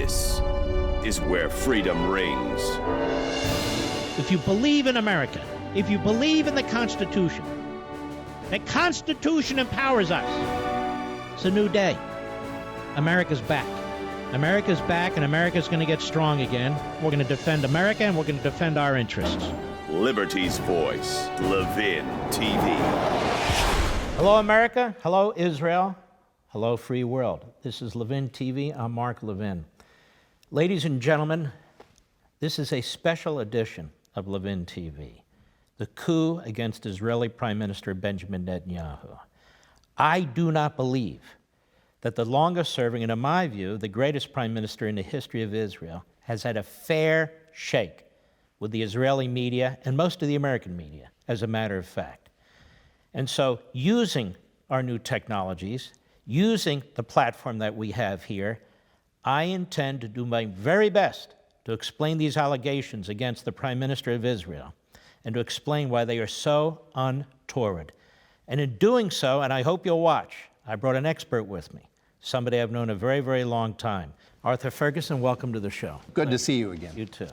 This is where freedom rings. If you believe in America, if you believe in the Constitution empowers us. It's a new day. America's back. America's back, and America's going to get strong again. We're going to defend America, and we're going to defend our interests. Liberty's voice, LevinTV. Hello, America. Hello, Israel. Hello, free world. This is LevinTV. I'm Mark Levin. Ladies and gentlemen, this is a special edition of LevinTV, the coup against Israeli Prime Minister Benjamin Netanyahu. I do not believe that the longest-serving, and in my view, the greatest prime minister in the history of Israel, has had a fair shake with the Israeli media and most of the American media, as a matter of fact. And so, using our new technologies, using the platform that we have here, I intend to do my very best to explain these allegations against the Prime Minister of Israel and to explain why they are so untoward. And in doing so, and I hope you'll watch, I brought an expert with me, somebody I've known a very, very long time. Arthur Fergenson, welcome to the show. Good to see you again. You too.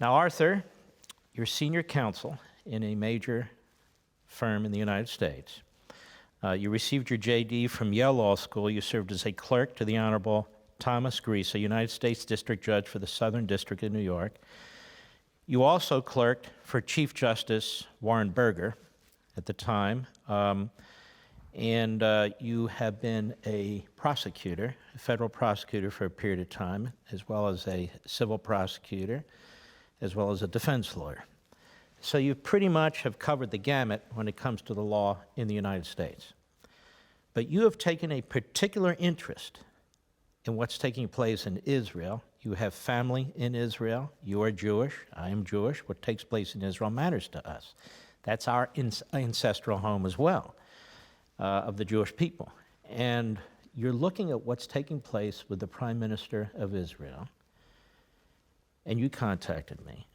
Now, Arthur, you're senior counsel in a major firm in the United States. You received your JD from Yale Law School. You served as a clerk to the Honorable Thomas Grease, a United States District Judge for the Southern District of New York. You also clerked for Chief Justice Warren Burger at the time, and you have been a prosecutor, a federal prosecutor for a period of time, as well as a civil prosecutor, as well as a defense lawyer. So you pretty much have covered the gamut when it comes to the law in the United States. But you have taken a particular interest in what's taking place in Israel. You have family in Israel. You are Jewish. I am Jewish. What takes place in Israel matters to us. That's our ancestral home as well, of the Jewish people. And you're looking at what's taking place with the Prime Minister of Israel, and you contacted me.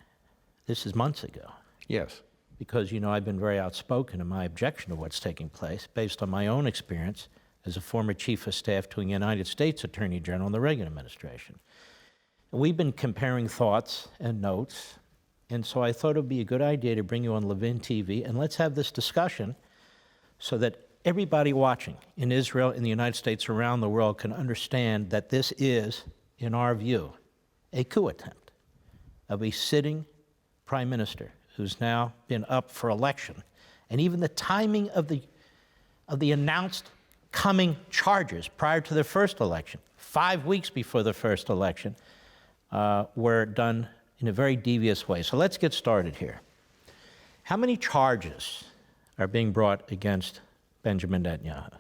This is months ago. Yes. Because, you know, I've been very outspoken in my objection to what's taking place based on my own experience as a former chief of staff to a United States Attorney General in the Reagan administration. And we've been comparing thoughts and notes, and so I thought it would be a good idea to bring you on LevinTV, and let's have this discussion so that everybody watching in Israel, in the United States, around the world can understand that this is, in our view, a coup attempt of a sitting prime minister who's now been up for election. And even the timing of the announced coming charges prior to the first election, 5 weeks before the first election, were done in a very devious way. So let's get started here. How many charges are being brought against Benjamin Netanyahu?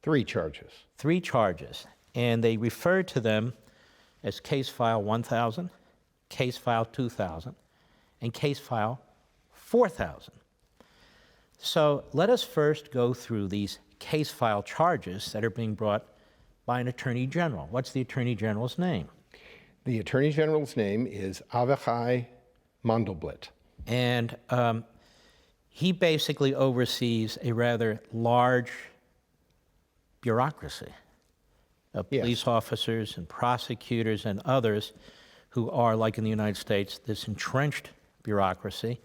3 charges. 3 charges. And they refer to them as Case File 1000, Case File 2000, and Case File 4000. So let us first go through these case file charges that are being brought by an Attorney General. What's the Attorney General's name? The Attorney General's name is Avichai Mandelblit. And he basically oversees a rather large bureaucracy of police officers and prosecutors and others who are, like in the United States, this entrenched bureaucracy.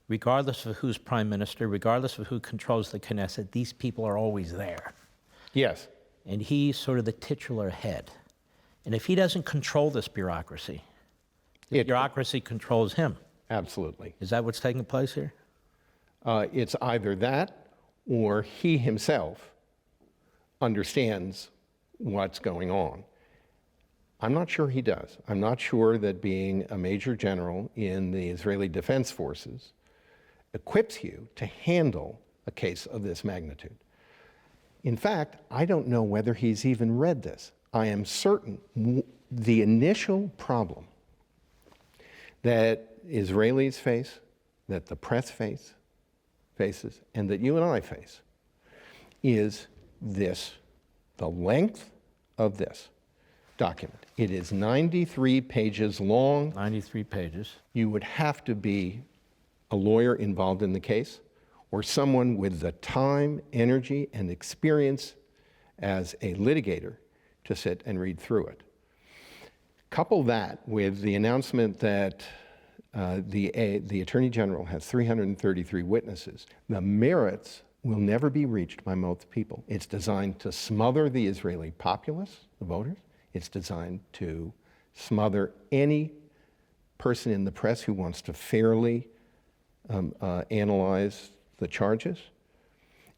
Regardless of who's prime minister, regardless of who controls the Knesset, these people are always there. Yes. And he's sort of the titular head. And if he doesn't control this bureaucracy, the bureaucracy controls him. Absolutely. Is that what's taking place here? It's either that or he himself understands what's going on. I'm not sure he does. I'm not sure that being a major general in the Israeli Defense Forces equips you to handle a case of this magnitude. In fact, I don't know whether he's even read this. I am certain the initial problem that Israelis face, that the press faces, and that you and I face, is this, the length of this document. It is 93 pages long. 93 pages. You would have to be a lawyer involved in the case or someone with the time, energy, and experience as a litigator to sit and read through it. Couple that with the announcement that the Attorney General has 333 witnesses. The merits will never be reached by most people. It's designed to smother the Israeli populace, the voters. It's designed to smother any person in the press who wants to fairly analyze the charges.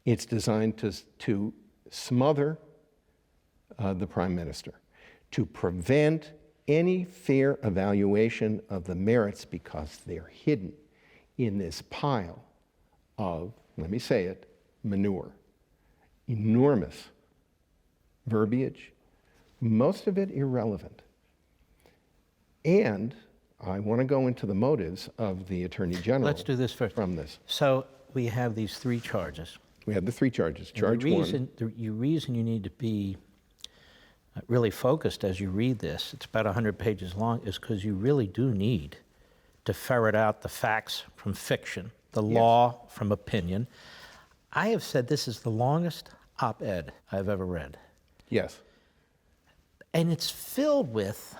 It's designed to smother the Prime Minister, to prevent any fair evaluation of the merits because they're hidden in this pile of, let me say it, manure. Enormous verbiage, most of it irrelevant. And I want to go into the motives of the Attorney General. Let's do this first. From this. So we have these three charges. We have the three charges. Charge one. The reason you need to be really focused as you read this, it's about 100 pages long, is because you really do need to ferret out the facts from fiction, the law from opinion. I have said this is the longest op-ed I've ever read. Yes. And it's filled with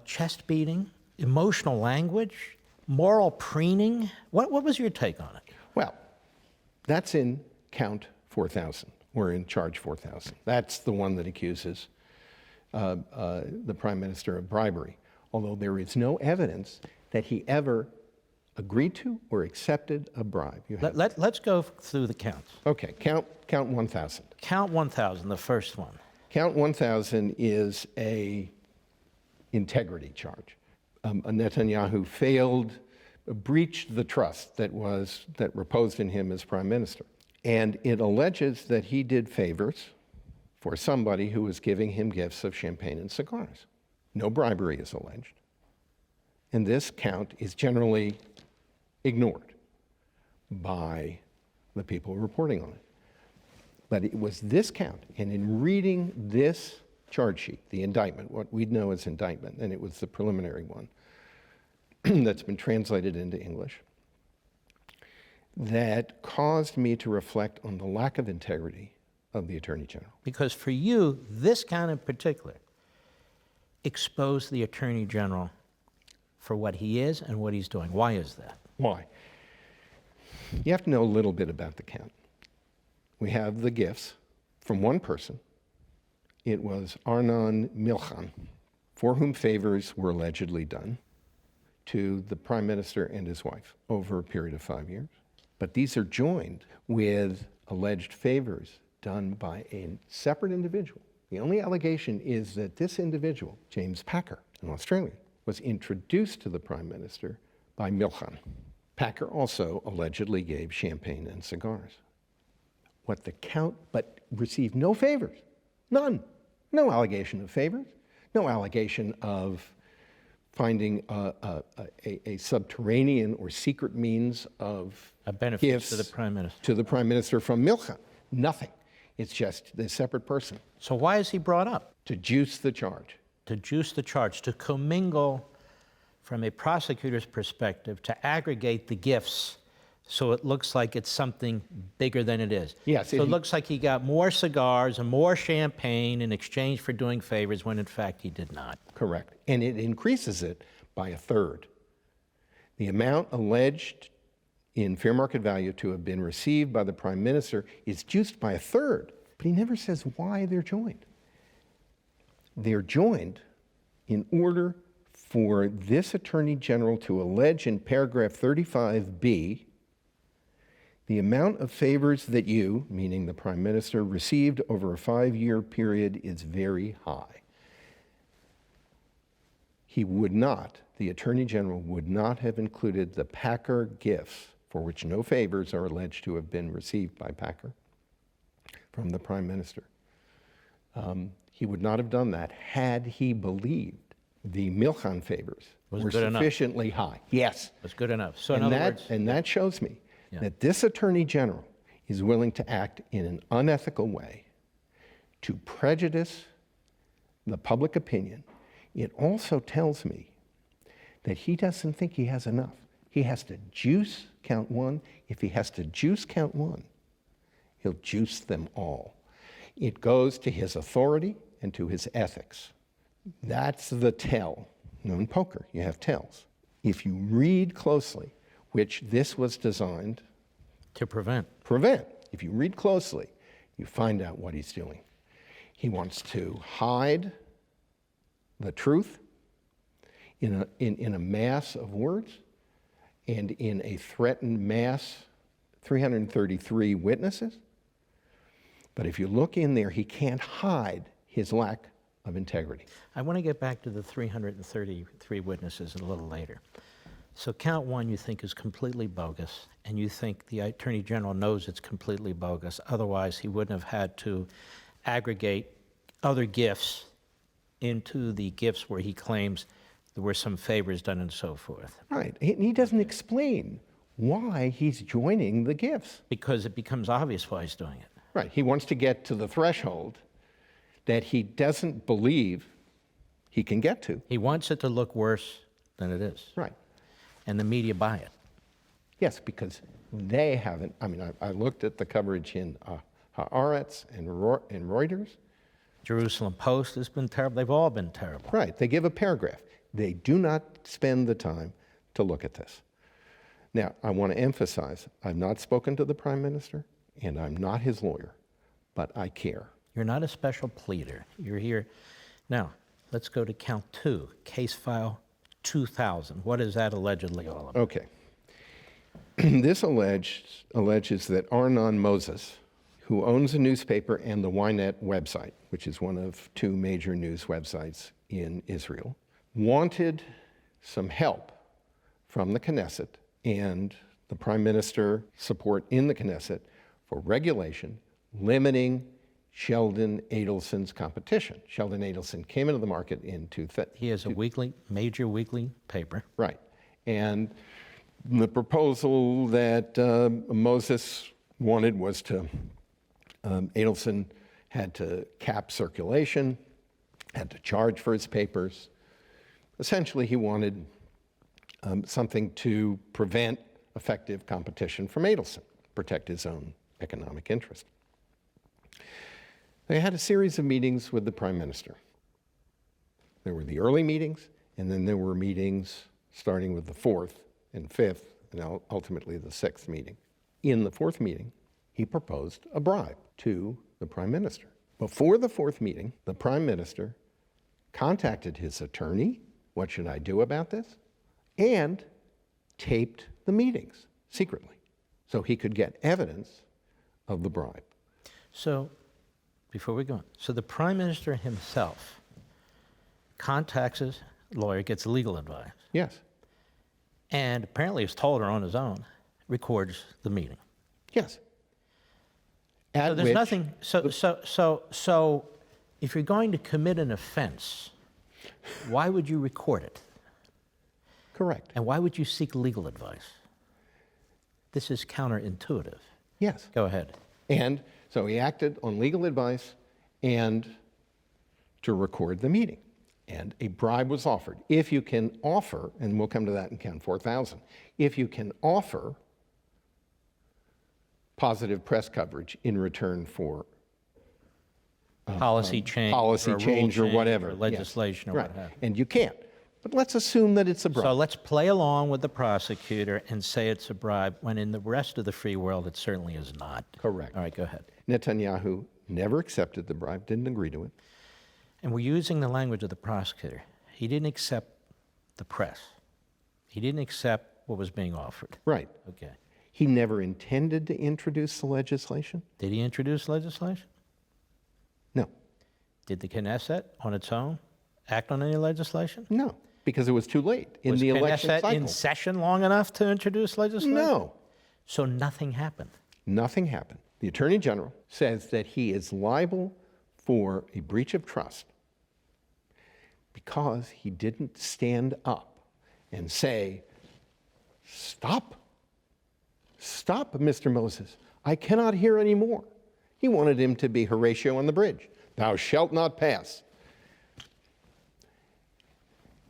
chest beating, emotional language, moral preening. What was your take on it? Well, that's in count 4,000, or in charge 4,000. That's the one that accuses the Prime Minister of bribery, although there is no evidence that he ever agreed to or accepted a bribe. Let's go through the counts. Okay, count 1,000. Count 1,000, the first one. Count 1,000 is a integrity charge. Netanyahu breached the trust that reposed in him as Prime Minister. And it alleges that he did favors for somebody who was giving him gifts of champagne and cigars. No bribery is alleged. And this count is generally ignored by the people reporting on it. But it was this count, and in reading this charge sheet, the indictment, what we'd know as indictment, and it was the preliminary one that's been translated into English, that caused me to reflect on the lack of integrity of the Attorney General. Because for you, this count in particular exposed the Attorney General for what he is and what he's doing. Why is that? Why? You have to know a little bit about the count. We have the gifts from one person. It was Arnon Milchan, for whom favors were allegedly done to the Prime Minister and his wife over a period of 5 years. But these are joined with alleged favors done by a separate individual. The only allegation is that this individual, James Packer, an Australian, was introduced to the Prime Minister by Milchan. Packer also allegedly gave champagne and cigars. What the count, but received no favors, none. No allegation of favors, no allegation of finding a subterranean or secret means of A benefit gifts to the Prime Minister. to the Prime Minister from Milchan. Nothing. It's just the separate person So why is he brought up? to juice the charge. To juice the charge, to commingle from a prosecutor's perspective, to aggregate the gifts so it looks like it's something bigger than it is. Yes, So it looks like he got more cigars and more champagne in exchange for doing favors when in fact he did not. Correct. And it increases it by a third. The amount alleged in fair market value to have been received by the Prime Minister is juiced by a third, but he never says why they're joined. They're joined in order for this Attorney General to allege in paragraph 35B the amount of favors that you, meaning the Prime Minister, received over a 5-year period is very high. He would not, the Attorney General would not have included the Packer gifts, for which no favors are alleged to have been received by Packer from the Prime Minister. He would not have done that had he believed the Milchan favors were sufficiently high. Yes. That's good enough. So in other words, that shows me that this Attorney General is willing to act in an unethical way to prejudice the public opinion. It also tells me that he doesn't think he has enough. He has to juice count one. If he has to juice count one, he'll juice them all. It goes to his authority and to his ethics That's the tell. You know, in poker, you have tells. If you read closely, which this was designed To prevent. If you read closely, you find out what he's doing. He wants to hide the truth in a mass of words and in a threatened mass, 333 witnesses. But if you look in there, he can't hide his lack of integrity. I want to get back to the 333 witnesses a little later. So count one you think is completely bogus, and you think the Attorney General knows it's completely bogus. Otherwise, he wouldn't have had to aggregate other gifts into the gifts where he claims there were some favors done and so forth. Right. He doesn't explain why he's joining the gifts. Because it becomes obvious why he's doing it. Right. He wants to get to the threshold that he doesn't believe he can get to. He wants it to look worse than it is. Right. And the media buy it. Yes, because they haven't. I mean, I looked at the coverage in Haaretz and Reuters. Jerusalem Post has been terrible. They've all been terrible. Right. They give a paragraph. They do not spend the time to look at this. Now, I want to emphasize, I've not spoken to the Prime Minister, and I'm not his lawyer, but I care. You're not a special pleader. You're here. Now, let's go to count two, case file 2000. What is that allegedly all about? Okay. This alleges that Arnon Moses, who owns a newspaper and the Ynet website, which is one of two major news websites in Israel, wanted some help from the Knesset and the Prime Minister support in the Knesset for regulation limiting Sheldon Adelson's competition. Sheldon Adelson came into the market in He has a major weekly paper. Right. And the proposal that Moses wanted was to, Adelson had to cap circulation, had to charge for his papers. Essentially, he wanted something to prevent effective competition from Adelson, protect his own economic interest. They had a series of meetings with the Prime Minister. There were the early meetings, and then there were meetings starting with the fourth and fifth, and ultimately the sixth meeting. In the fourth meeting, he proposed a bribe to the Prime Minister. Before the fourth meeting, the Prime Minister contacted his attorney, what should I do about this? And taped the meetings secretly so he could get evidence of the bribe. So, before we go on, so the Prime Minister himself contacts his lawyer, gets legal advice. Yes. And apparently has told her on his own, records the meeting. Yes. So there's nothing, so if you're going to commit an offense, why would you record it? Correct. And why would you seek legal advice? This is counterintuitive. Yes. Go ahead. And so he acted on legal advice and to record the meeting. And a bribe was offered. If you can offer, and we'll come to that in count 4,000, if you can offer positive press coverage in return for Policy change or whatever. Or legislation yes. or Right. what have you. And you can't. But let's assume that it's a bribe. So let's play along with the prosecutor and say it's a bribe, when in the rest of the free world it certainly is not. Correct. All right, go ahead. Netanyahu never accepted the bribe, didn't agree to it. And we're using the language of the prosecutor. He didn't accept the press. He didn't accept what was being offered. Right. Okay. He never intended to introduce the legislation. Did he introduce legislation? No. Did the Knesset on its own act on any legislation? No, because it was too late in the election Knesset cycle. in session long enough to introduce legislation? No. So nothing happened. Nothing happened. The Attorney General says that he is liable for a breach of trust because he didn't stand up and say, stop, Mr. Moses, I cannot hear anymore. He wanted him to be Horatio on the bridge. Thou shalt not pass.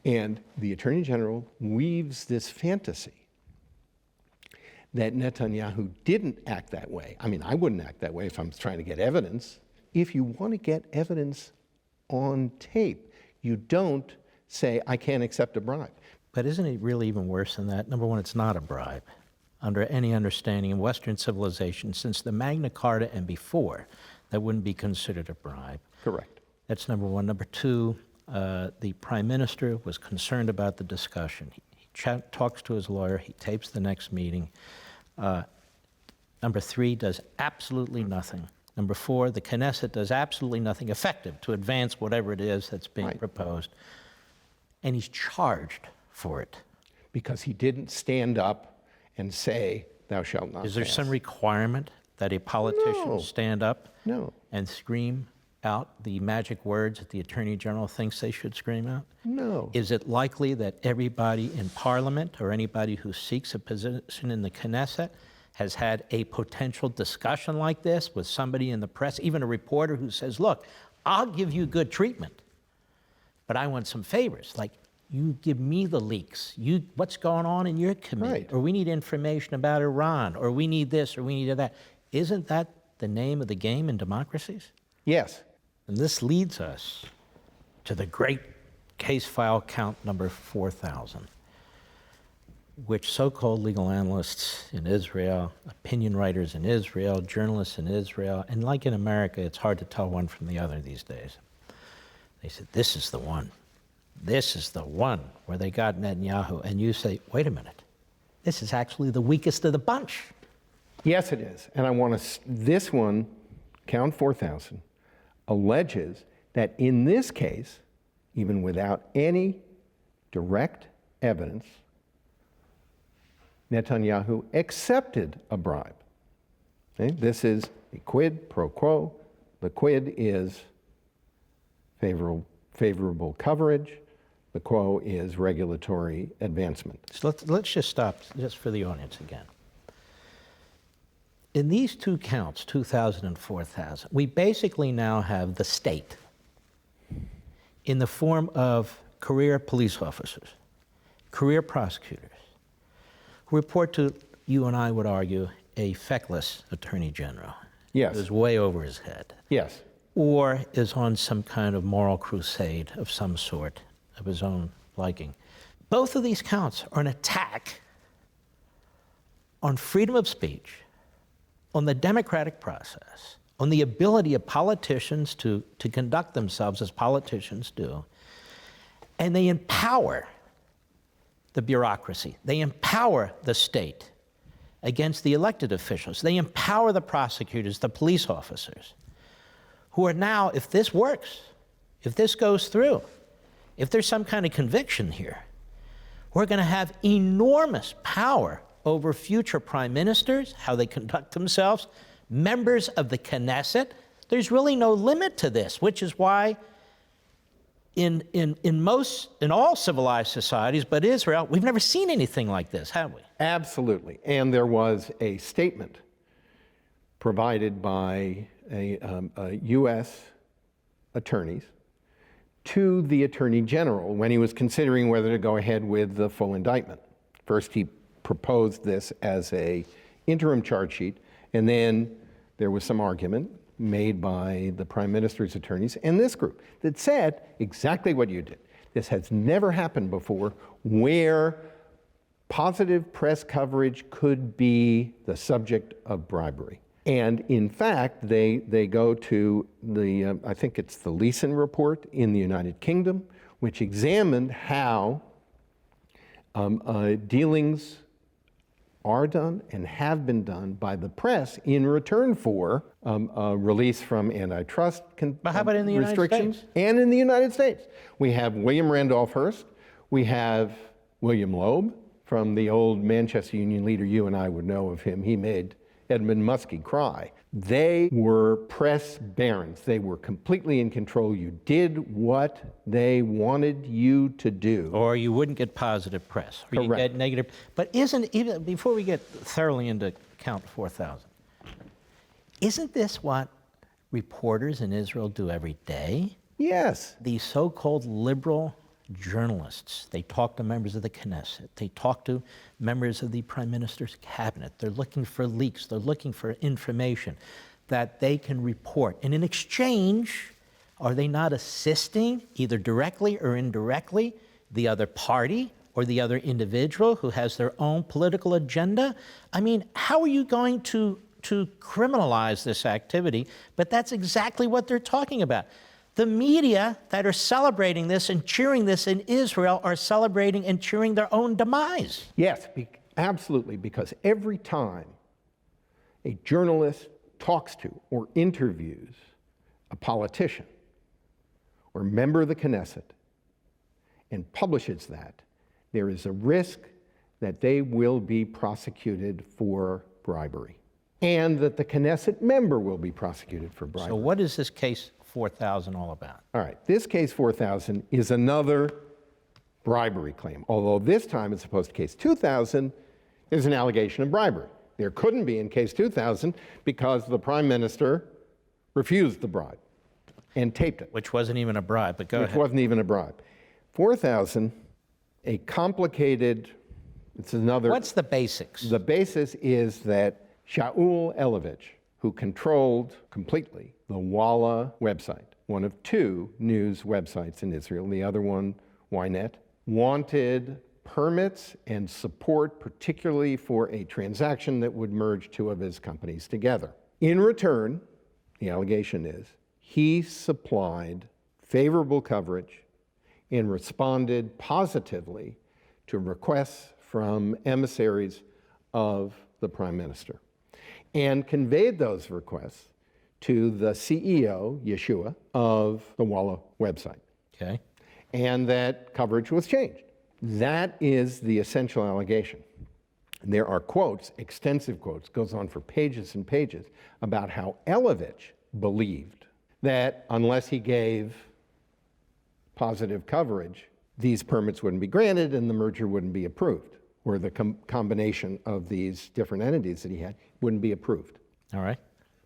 And the Attorney General weaves this fantasy that Netanyahu didn't act that way. I mean, I wouldn't act that way if I'm trying to get evidence. If you want to get evidence on tape, You don't say, I can't accept a bribe. But isn't it really even worse than that? Number one, it's not a bribe. Under any understanding in Western civilization, since the Magna Carta and before, that wouldn't be considered a bribe. Correct. That's number one. Number two, the Prime Minister was concerned about the discussion. He talks to his lawyer, he tapes the next meeting. Number three, does absolutely nothing. Number four, the Knesset does absolutely nothing effective to advance whatever it is that's being proposed. And he's charged for it. Because he didn't stand up and say, thou shalt not Is there pass. some requirement that a politician No. stand up No. and scream out the magic words that the Attorney General thinks they should scream out? No. Is it likely that everybody in Parliament or anybody who seeks a position in the Knesset has had a potential discussion like this with somebody in the press, even a reporter who says, look, I'll give you good treatment, but I want some favors, like you give me the leaks, what's going on in your committee, Right. or we need information about Iran, or we need this, or we need that. Isn't that the name of the game in democracies? Yes. And this leads us to the great case file count number 4,000, which so-called legal analysts in Israel, opinion writers in Israel, journalists in Israel, and like in America, it's hard to tell one from the other these days. They said, this is the one. This is the one where they got Netanyahu. And you say, wait a minute, this is actually the weakest of the bunch. Yes, it is. And I want to, this one, count 4,000, alleges that in this case, even without any direct evidence, Netanyahu accepted a bribe. Okay? This is a quid pro quo. The quid is favorable coverage. The quo is regulatory advancement. So let's just stop just for the audience again. In these two counts, 2,000 and 4,000, we basically now have the state in the form of career police officers, career prosecutors, who report to, you and I would argue, a feckless attorney general. Yes. Who's way over his head. Yes. Or is on some kind of moral crusade of some sort, of his own liking. Both of these counts are an attack on freedom of speech, on the democratic process, on the ability of politicians to conduct themselves as politicians do, and they empower the bureaucracy. They empower the state against the elected officials. They empower the prosecutors, the police officers, who are now, if this works, if this goes through, if there's some kind of conviction here, we're going to have enormous power over future prime ministers, how they conduct themselves, members of the Knesset. There's really no limit to this, which is why in all civilized societies, but Israel, we've never seen anything like this, have we? Absolutely. And there was a statement provided by U.S. attorneys to the Attorney General when he was considering whether to go ahead with the full indictment. First, he proposed this as an interim charge sheet, and then there was some argument made by the Prime Minister's attorneys and this group that said exactly what you did. This has never happened before, where positive press coverage could be the subject of bribery. And in fact, they go to the, I think it's the Leeson report in the United Kingdom, which examined how dealings are done and have been done by the press in return for release from antitrust But how about in the United restrictions. States? And in the United States. We have William Randolph Hearst. We have William Loeb, from the old Manchester Union leader. You and I would know of him. He made Edmund Muskie cry. They were press barons. They were completely in control. You did what they wanted you to do. Or you wouldn't get positive press. Or you Correct. get negative. But isn't, even before we get thoroughly into count 4,000, isn't this what reporters in Israel do every day? Yes. These so-called liberal journalists, they talk to members of the Knesset, they talk to members of the Prime Minister's cabinet, they're looking for leaks, they're looking for information that they can report. And in exchange, Are they not assisting, either directly or indirectly, the other party or the other individual who has their own political agenda? I mean, how are you going to criminalize this activity? But that's exactly what they're talking about. The media that are celebrating this and cheering this in Israel are celebrating and cheering their own demise. Yes, absolutely, because every time a journalist talks to or interviews a politician or member of the Knesset and publishes that, there is a risk that they will be prosecuted for bribery and that the Knesset member will be prosecuted for bribery. So what is this case 4000 all about? All right, this case 4000 is another bribery claim, although this time, as opposed to case 2000, there's an allegation of bribery. There couldn't be in case 2000 because the Prime Minister refused the bribe and taped it. Which wasn't even a bribe, but go ahead. Which wasn't even a bribe. 4000, a complicated, it's another. What's the basics? The basis is that Shaul Elovitch, who controlled completely the Walla website, one of two news websites in Israel, the other one, Ynet, wanted permits and support, particularly for a transaction that would merge two of his companies together. In return, the allegation is, he supplied favorable coverage and responded positively to requests from emissaries of the Prime Minister and conveyed those requests to the CEO, Yeshua, of the Walla website. Okay. And that coverage was changed. That is the essential allegation. There are quotes, extensive quotes, goes on for pages and pages, about how Elovitch believed that unless he gave positive coverage, these permits wouldn't be granted and the merger wouldn't be approved, or the combination of these different entities that he had wouldn't be approved. All right.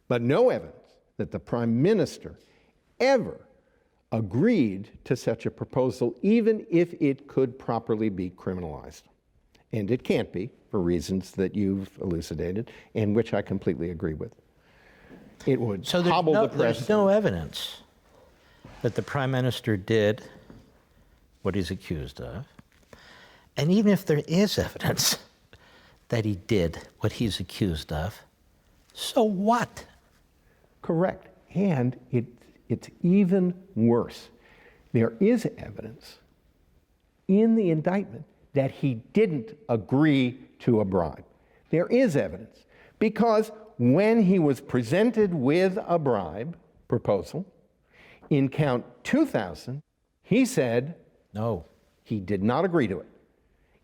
But no evidence that the Prime Minister ever agreed to such a proposal, even if it could properly be criminalized. And it can't be, for reasons that you've elucidated, and which I completely agree with. It would hobble the press. There's no evidence that the Prime Minister did what he's accused of. And even if there is evidence that he did what he's accused of, so what? Correct. And it's even worse. There is evidence in the indictment that he didn't agree to a bribe. There is evidence because when he was presented with a bribe proposal in count 2000, he said no. He did not agree to it.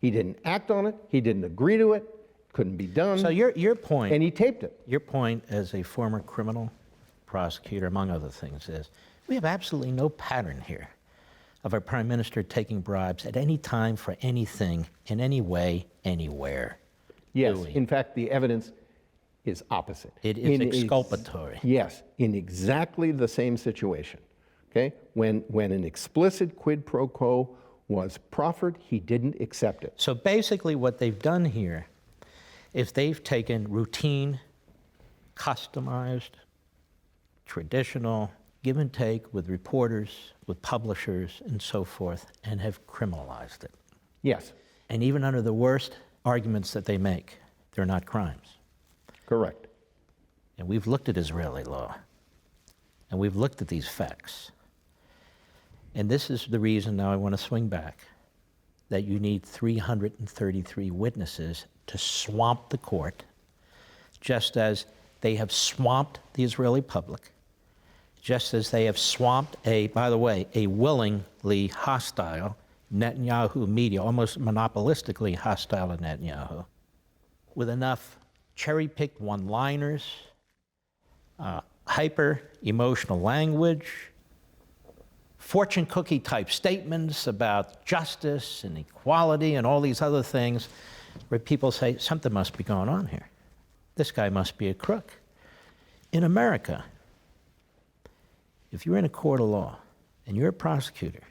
He didn't act on it. He didn't agree to it. Couldn't be done. So your point, and he taped it. Your point as a former criminal prosecutor, among other things, is we have absolutely no pattern here of a Prime Minister taking bribes at any time for anything, in any way, anywhere. Yes. In fact, the evidence is opposite. It is exculpatory. Yes, in exactly the same situation. Okay? When an explicit quid pro quo was proffered, he didn't accept it. So basically what they've done here is they've taken routine, customized, traditional, give and take with reporters, with publishers, and so forth, and have criminalized it. Yes. And even under the worst arguments that they make, they're not crimes. Correct. And we've looked at Israeli law, and we've looked at these facts. And this is the reason, now I want to swing back, that you need 333 witnesses to swamp the court, just as they have swamped the Israeli public, just as they have swamped by the way, a willingly hostile Netanyahu media, almost monopolistically hostile to Netanyahu, with enough cherry-picked one-liners, hyper-emotional language, fortune cookie type statements about justice and equality and all these other things where people say, something must be going on here. This guy must be a crook. In America, if you're in a court of law and you're a prosecutor,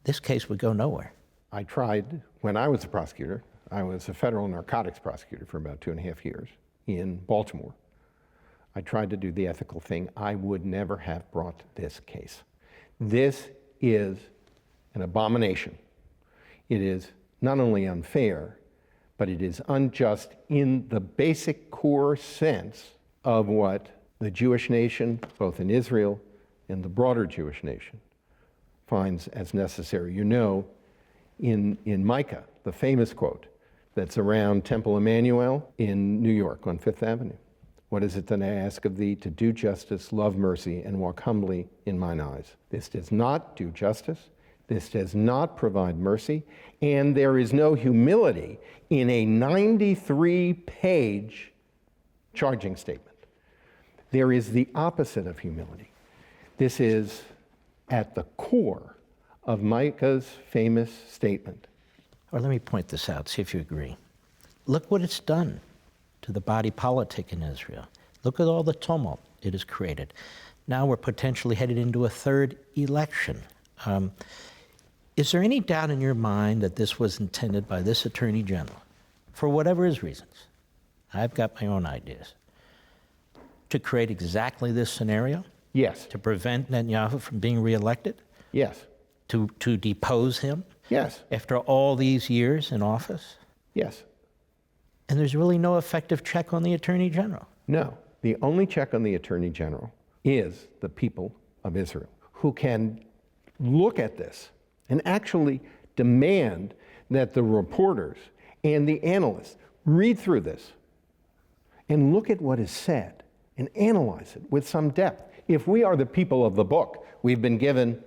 this case would go nowhere. I tried, when I was a prosecutor, I was a federal narcotics prosecutor for about 2.5 years in Baltimore. I tried to do the ethical thing. I would never have brought this case. This is an abomination. It is not only unfair, but it is unjust in the basic core sense of what the Jewish nation, both in Israel and the broader Jewish nation, finds as necessary. You know, in Micah, the famous quote that's around Temple Emmanuel in New York on Fifth Avenue. What is it that I ask of thee? To do justice, love mercy, and walk humbly in mine eyes. This does not do justice. This does not provide mercy. And there is no humility in a 93-page charging statement. There is the opposite of humility. This is at the core of Micah's famous statement. Or let me point this out, see if you agree. Look what it's done to the body politic in Israel. Look at all the tumult it has created. Now we're potentially headed into a third election. Is there any doubt in your mind that this was intended by this Attorney General, for whatever his reasons? I've got my own ideas. To create exactly this scenario? Yes. To prevent Netanyahu from being reelected? Yes. To depose him? Yes. After all these years in office? Yes. And there's really no effective check on the Attorney General. No. The only check on the Attorney General is the people of Israel, who can look at this and actually demand that the reporters and the analysts read through this and look at what is said and analyze it with some depth. If we are the people of the book, we've been given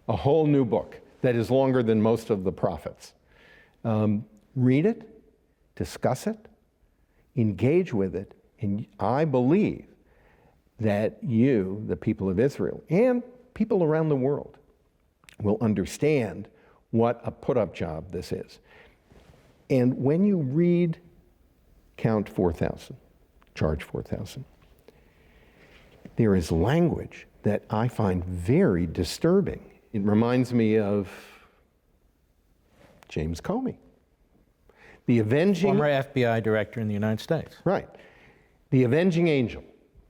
a whole new book that is longer than most of the prophets. Read it, discuss it, engage with it, and I believe that you, the people of Israel, and people around the world, will understand what a put-up job this is. And when you read count 4,000, charge 4,000, there is language that I find very disturbing. It reminds me of James Comey, the avenging... Former FBI director in the United States. Right. The avenging angel.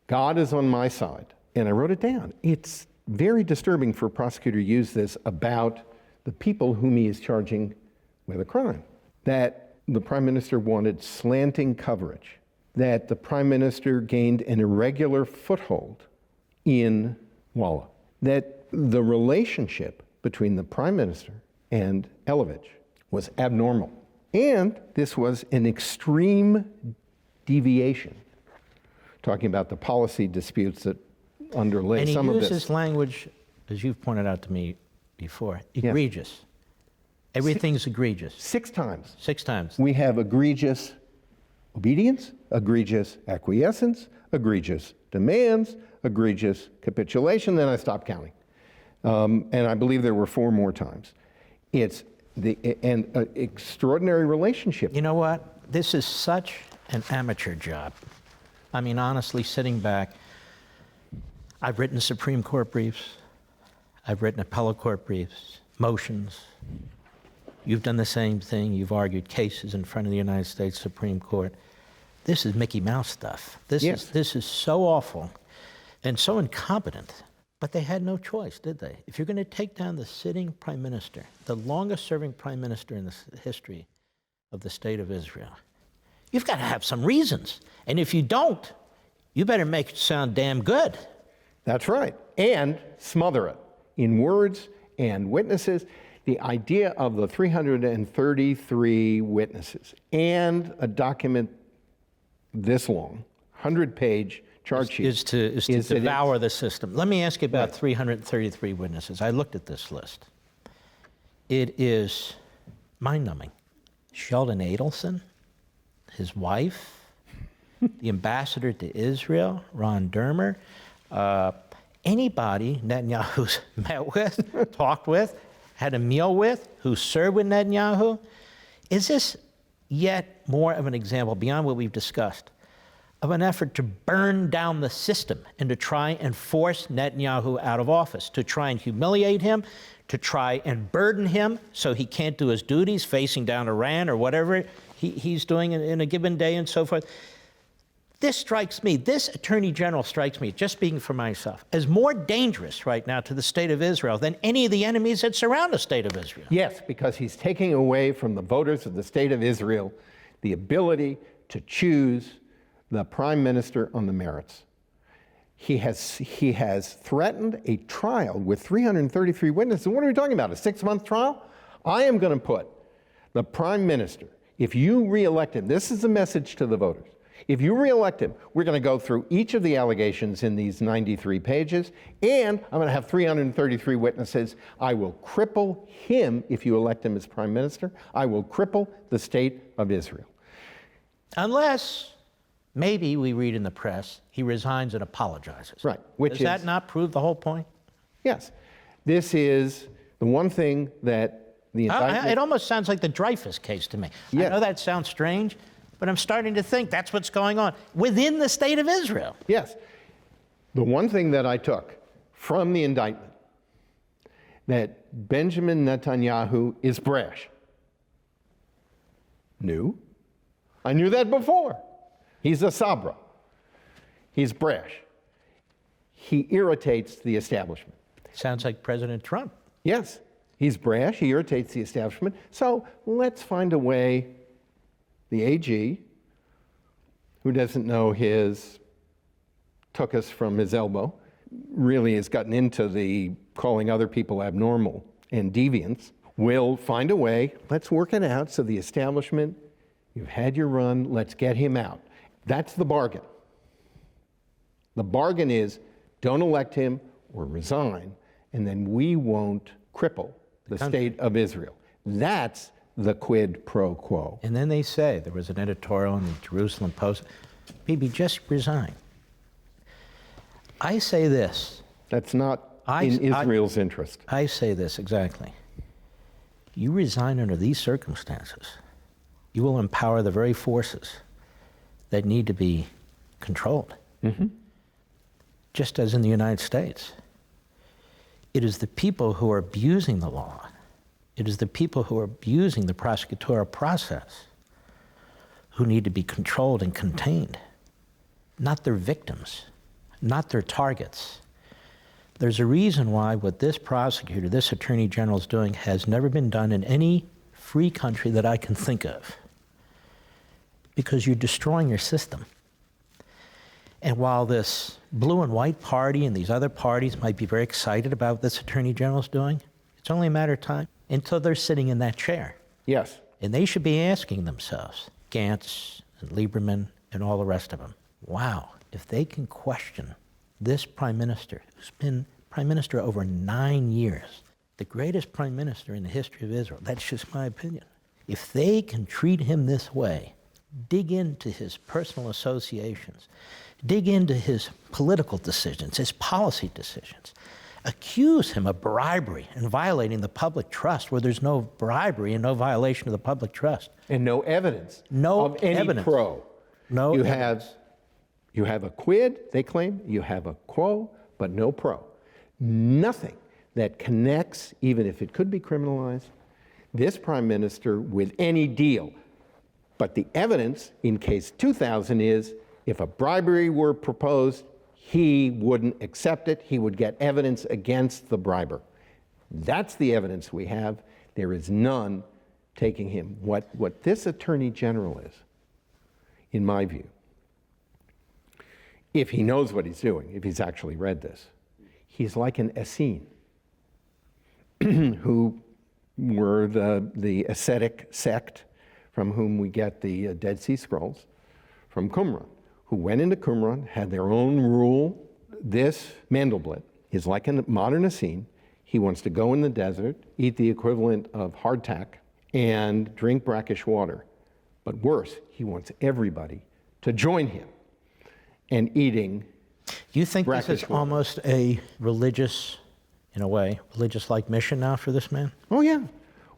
God is on my side. And I wrote it down. It's very disturbing for a prosecutor to use this about the people whom he is charging with a crime. That the Prime Minister wanted slanting coverage. That the Prime Minister gained an irregular foothold in Wallah. That the relationship between the Prime Minister and Elovitch was abnormal. And this was an extreme deviation, talking about the policy disputes that underlay some of this. And he uses language, as you've pointed out to me before, egregious. Yeah. Everything's egregious. 6 times. 6 times. We have egregious obedience, egregious acquiescence, egregious demands, egregious capitulation, then I stopped counting. And I believe there were 4 more times. It's an extraordinary relationship. You know what? This is such an amateur job. I mean, honestly, sitting back, I've written Supreme Court briefs, I've written appellate court briefs, motions. You've done the same thing. You've argued cases in front of the United States Supreme Court. This is Mickey Mouse stuff. This is so awful and so incompetent. But they had no choice, did they? If you're going to take down the sitting prime minister, the longest-serving prime minister in the history of the state of Israel, you've got to have some reasons. And if you don't, you better make it sound damn good. That's right. And smother it in words and witnesses. The idea of the 333 witnesses and a document this long, 100-page charge sheet is to devour the system. Let me ask you about 333 witnesses. I looked at this list. It is mind-numbing. Sheldon Adelson, his wife, the ambassador to Israel, Ron Dermer, anybody Netanyahu's met with, talked with, had a meal with, who served with Netanyahu. Is this yet more of an example, beyond what we've discussed, of an effort to burn down the system and to try and force Netanyahu out of office, to try and humiliate him, to try and burden him so he can't do his duties facing down Iran or whatever he's doing in a given day and so forth? This strikes me, this Attorney General strikes me, just speaking for myself, as more dangerous right now to the state of Israel than any of the enemies that surround the state of Israel. Yes, because he's taking away from the voters of the state of Israel the ability to choose the prime minister on the merits. He has threatened a trial with 333 witnesses. What are we talking about, a 6-month trial? I am going to put the prime minister, if you re-elect him, this is the message to the voters. If you re-elect him, we're going to go through each of the allegations in these 93 pages, and I'm going to have 333 witnesses. I will cripple him if you elect him as prime minister. I will cripple the state of Israel. Unless, maybe we read in the press, he resigns and apologizes. Right. Does that not prove the whole point? Yes. This is the one thing that the indictment... It almost sounds like the Dreyfus case to me. Yes. I know that sounds strange, but I'm starting to think that's what's going on within the state of Israel. Yes. The one thing that I took from the indictment, that Benjamin Netanyahu is brash. Knew. I knew that before. He's a sabra. He's brash. He irritates the establishment. Sounds like President Trump. Yes, he's brash. He irritates the establishment. So let's find a way, the AG, who doesn't know took us from his elbow, really has gotten into the calling other people abnormal and deviants, will find a way. Let's work it out so the establishment, you've had your run, let's get him out. That's the bargain. The bargain is don't elect him or resign, and then we won't cripple the state of Israel. That's the quid pro quo. And then they say, there was an editorial in the Jerusalem Post, Bibi, just resign. I say this. That's not in Israel's interest. I say this, exactly. You resign under these circumstances, you will empower the very forces that need to be controlled. Mm-hmm. Just as in the United States. It is the people who are abusing the law. It is the people who are abusing the prosecutorial process who need to be controlled and contained, not their victims, not their targets. There's a reason why what this prosecutor, this attorney general is doing has never been done in any free country that I can think of. Because you're destroying your system. And while this blue and white party and these other parties might be very excited about what this attorney general's doing, it's only a matter of time until they're sitting in that chair. Yes. And they should be asking themselves, Gantz and Lieberman and all the rest of them, wow, if they can question this prime minister, who's been prime minister over 9 years, the greatest prime minister in the history of Israel, that's just my opinion. If they can treat him this way, dig into his personal associations, dig into his political decisions, his policy decisions, accuse him of bribery and violating the public trust where there's no bribery and no violation of the public trust. And no evidence of any evidence. pro. No you evidence. You have a quid, they claim, you have a quo, but no pro. Nothing that connects, even if it could be criminalized, this prime minister with any deal. But the evidence in case 2000 is if a bribery were proposed, he wouldn't accept it. He would get evidence against the briber. That's the evidence we have. There is none taking him. What this attorney general is, in my view, if he knows what he's doing, if he's actually read this, he's like an Essene, who were the ascetic sect from whom we get the Dead Sea Scrolls, from Qumran, who went into Qumran, had their own rule. This Mandelblit is like a modern Essene. He wants to go in the desert, eat the equivalent of hardtack, and drink brackish water. But worse, he wants everybody to join him in eating You think this brackish is water. almost a religious, in a way, religious-like mission now for this man? Oh yeah,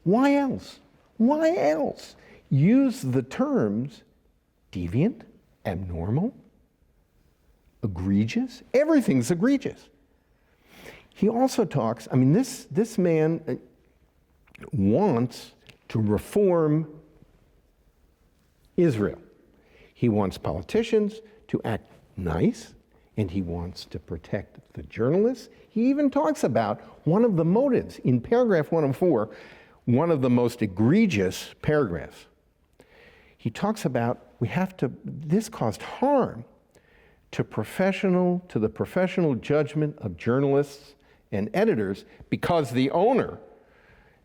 why else? Why else? Use the terms deviant, abnormal, egregious. Everything's egregious. He also talks, I mean, this man wants to reform Israel. He wants politicians to act nice, and he wants to protect the journalists. He even talks about one of the motives in paragraph 104, one of the most egregious paragraphs. He talks about this caused harm to the professional judgment of journalists and editors because the owner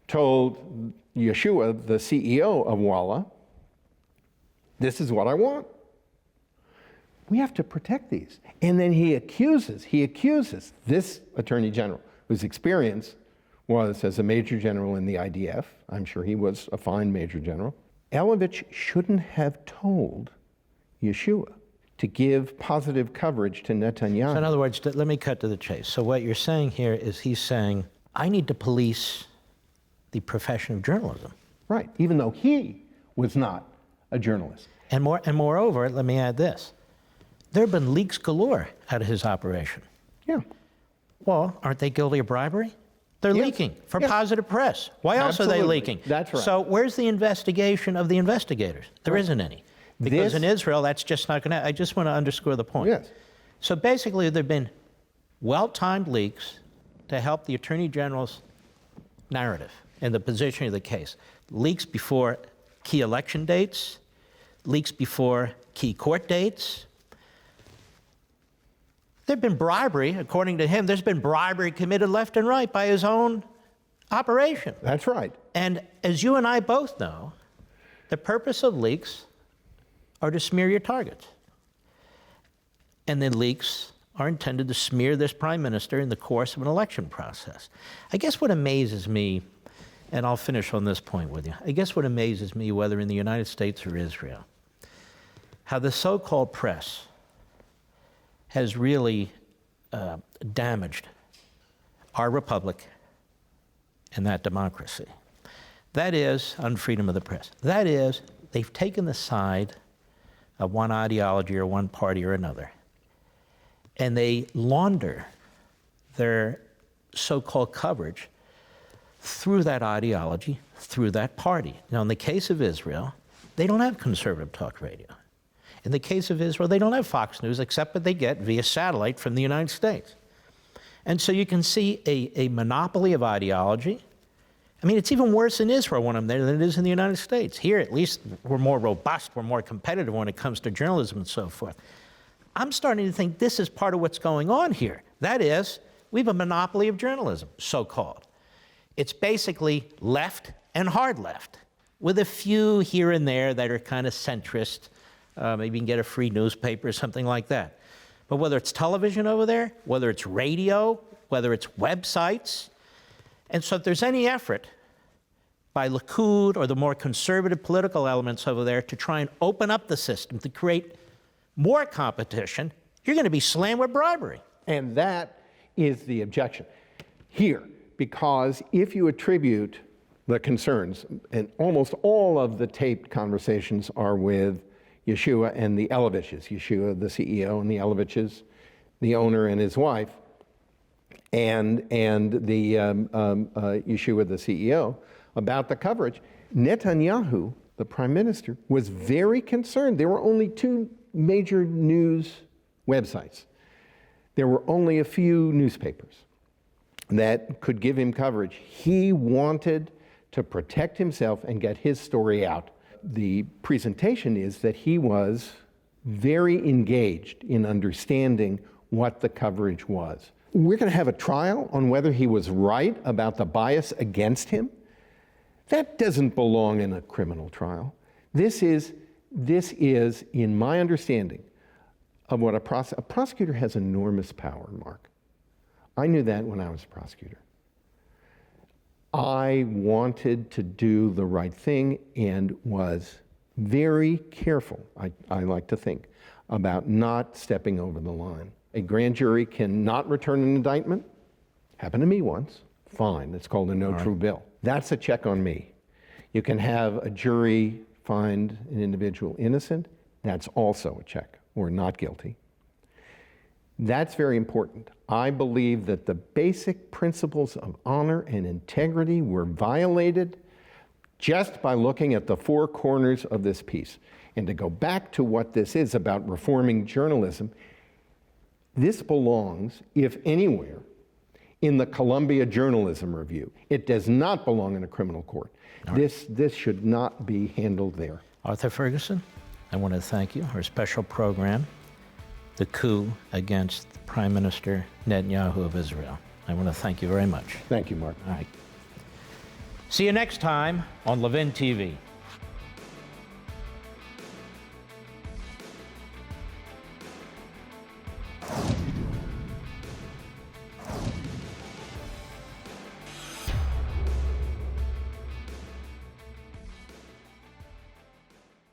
told Yeshua, the CEO of Walla, this is what I want. We have to protect these. And then he accuses this Attorney General, whose experience was as a Major General in the IDF. I'm sure he was a fine Major General. Elovitch shouldn't have told Yeshua to give positive coverage to Netanyahu. So in other words, let me cut to the chase. So what you're saying here is he's saying, I need to police the profession of journalism. Right, even though he was not a journalist. And moreover, let me add this. There have been leaks galore out of his operation. Yeah. Well, aren't they guilty of bribery? They're Yes. leaking for Yes. positive press. Why else are they Absolutely. leaking? That's right. So where's the investigation of the investigators? There isn't any. Because in Israel, that's just not going to, I just want to underscore the point. Yes. So basically, there have been well-timed leaks to help the Attorney General's narrative and the position of the case. Leaks before key election dates, leaks before key court dates. There's been bribery, according to him, there's been bribery committed left and right by his own operation. That's right. And as you and I both know, the purpose of leaks are to smear your targets. And then leaks are intended to smear this prime minister in the course of an election process. I guess what amazes me, and I'll finish on this point with you, I guess what amazes me, whether in the United States or Israel, how the so-called press has really damaged our republic and that democracy. That is, on freedom of the press. That is, they've taken the side of one ideology or one party or another, and they launder their so-called coverage through that ideology, through that party. Now, in the case of Israel, they don't have conservative talk radio. In the case of Israel, they don't have Fox News, except what they get via satellite from the United States. And so you can see a monopoly of ideology. I mean, it's even worse in Israel when I'm there than it is in the United States. Here, at least, we're more robust, we're more competitive when it comes to journalism and so forth. I'm starting to think this is part of what's going on here. That is, we have a monopoly of journalism, so-called. It's basically left and hard left, with a few here and there that are kind of centrist. Maybe you can get a free newspaper or something like that. But whether it's television over there, whether it's radio, whether it's websites, and so if there's any effort by Coup or the more conservative political elements over there to try and open up the system, to create more competition, you're going to be slammed with bribery. And that is the objection here, because if you attribute the concerns, and almost all of the taped conversations are with Yeshua and the Elovitches, Yeshua, the CEO, and the Elovitches, the owner and his wife, and the Yeshua, the CEO, about the coverage. Netanyahu, the prime minister, was very concerned. There were only two major news websites. There were only a few newspapers that could give him coverage. He wanted to protect himself and get his story out. The presentation is that he was very engaged in understanding what the coverage was. We're going to have a trial on whether he was right about the bias against him. That doesn't belong in a criminal trial. This is, in my understanding of what a prosecutor has enormous power, Mark. I knew that when I was a prosecutor. I wanted to do the right thing and was very careful, I like to think, about not stepping over the line. A grand jury cannot return an indictment. Happened to me once. Fine, it's called a no true bill. That's a check on me. You can have a jury find an individual innocent. That's also a check, or not guilty. That's very important. I believe that the basic principles of honor and integrity were violated just by looking at the four corners of this piece. And to go back to what this is about reforming journalism, this belongs, if anywhere, in the Columbia Journalism Review. It does not belong in a criminal court. This should not be handled there. Arthur Fergenson, I want to thank you. Our special program, the coup against Prime Minister Netanyahu of Israel. I want to thank you very much. Thank you, Mark. All right. See you next time on LevinTV.